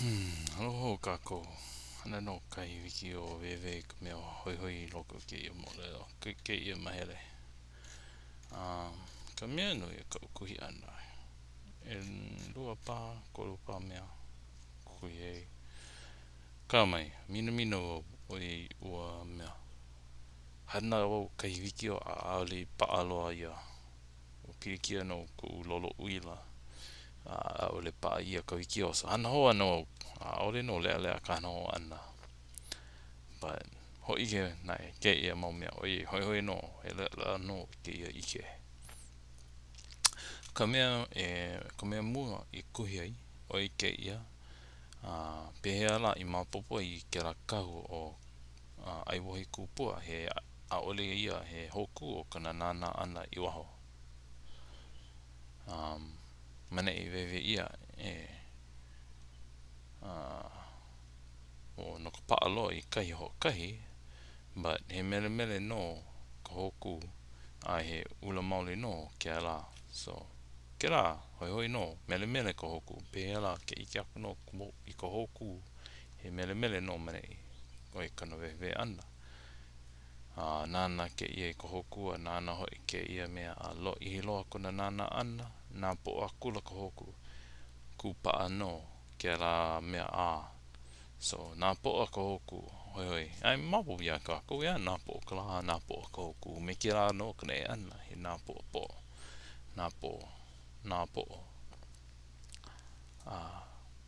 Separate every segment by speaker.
Speaker 1: Aloha kako. Hana no kai wiki o wewe ka mea hoi loko ke ia moolelo. Ke ia mahere. Ka mea nui ka ukuhi ana. E lua pā, kolu pā mea kuhi hei. Ka mai, mina o i ua mea. Hana o kai wiki o a aoli paaloa ia. O pirikia no ku lolo uila. A ole paa ia ka wiki o sa. Hana hoa no a ole no lea ka hana hoa ana. But hoi ke nai ke ia mau mea hoi no he la no ke ia ike. Ka mea mua i kuhi ai oi ke ia pehea la i mapopo i ke la kahu o Aiwohikupua he a ole ia he hoku o Panana ana i waho. Mane i wewe ia o no ka paalo i kahi ho kahi, but he mele no ka hoku a he ula maoli no kela. So kela hoi no mele ka hoku pehela ke ike aku no i ka hoku he mele no mane i oi kana wewe ana. Nana ke ia i ka hoku a nana hoi ke ia mea a lo i loa kuna nana ana na po akula ka hoku ku Pā.nā.nā kela mea a. So nā po a ka hoku hoi ai mapu ia ka ko ia nā po kala nā po ka hoku me ke la no kne ana he nā po nā po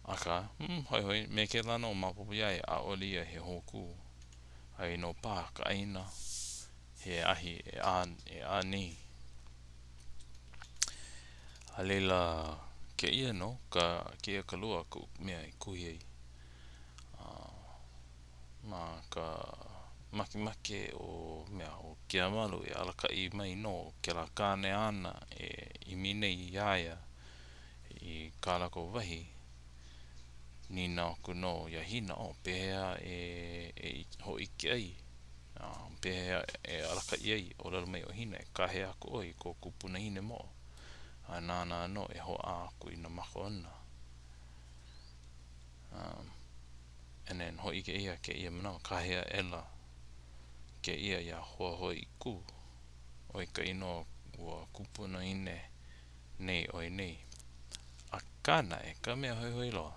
Speaker 1: aka hoi me ke la no mapu ia a olia he hoku ai no pā ka aina he ahi e a ni alela ke ia no ka ke ia kalua ku mea i kuhi ai ma ka make o mea o Keamalu e alakai mai no ke la kāne ana i mine i iaia i kālako wahi ni nā kuno ia hina o pehea ho ike ai pehea e alakai ai o lalo mai o hina e kahe aku oi ko kupuna hine mo a nāna no e ho a aku i na mako ana and then ho ike ia ke ia mana kahea ela ke ia Hoahoaiku oi ka ino ua kupuna hine nei oi nei a kana e ka mea hoi loa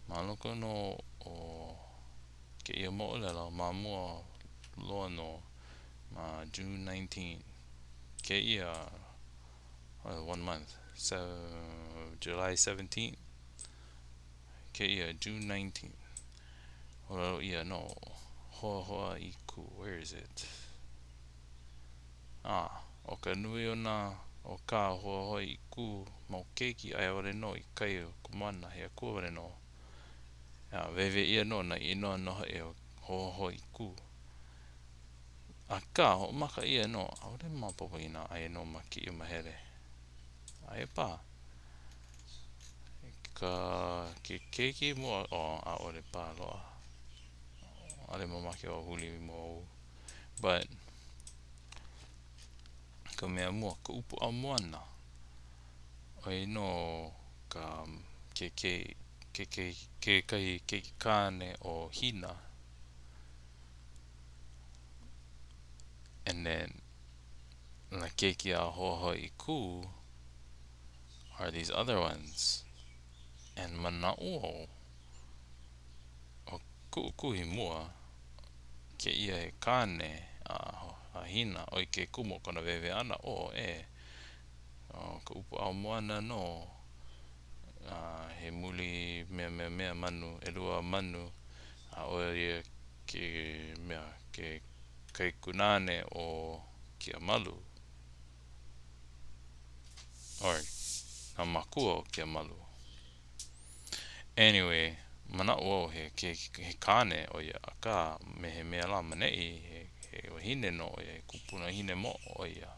Speaker 1: ma loko no o ke ia moolelo ma mua loa no ma June 19 ke ia 1 month so July 17 ke ia June 19 o ia no Hoahoaiku where is it o ka nui o nā o ka Hoahoaiku mau keiki ai ore no i kai o kumana he akua ore no wewe ia no na inoa noha e o Hoahoaiku a ka ho maka ia no ore mapopo ina ai no maki i mahere ai pa ke keiki mo a ore pa loa ale mamake o huli mo but ka mea mua ka upu a moana oi no ka ke kane o hina and then na keiki a Hoahoaiku are these other ones and mana'o o kuhi mua ke ia he kane a hina oi ke kumu kona wewe ana ka upu a moana no he muli mea manu elua manu a oia ke mea ke kai kunane o Keamalu or na makua o Keamalu anyway mana'o he kane o ia aka me he mea la manei he o hine no o ia kupuna hine mo o ia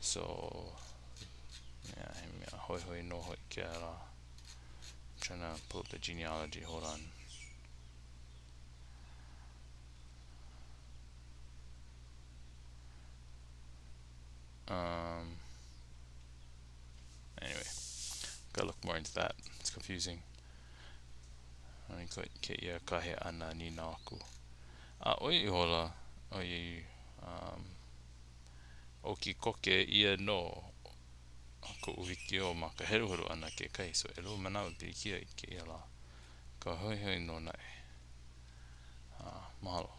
Speaker 1: so yeah he mea hoi no hoi ke la I'm trying to pull up the genealogy hold on anyway gotta look more into that it's confusing Ani ko ke ia kahe ana ni nā aku. A oi I hola, oi o ki koke ia no ko uwiki o maka heruheru ana ke kai, so e lua manawa pilikia I ke ia la. Ka hoi hoi no nai. Mahalo.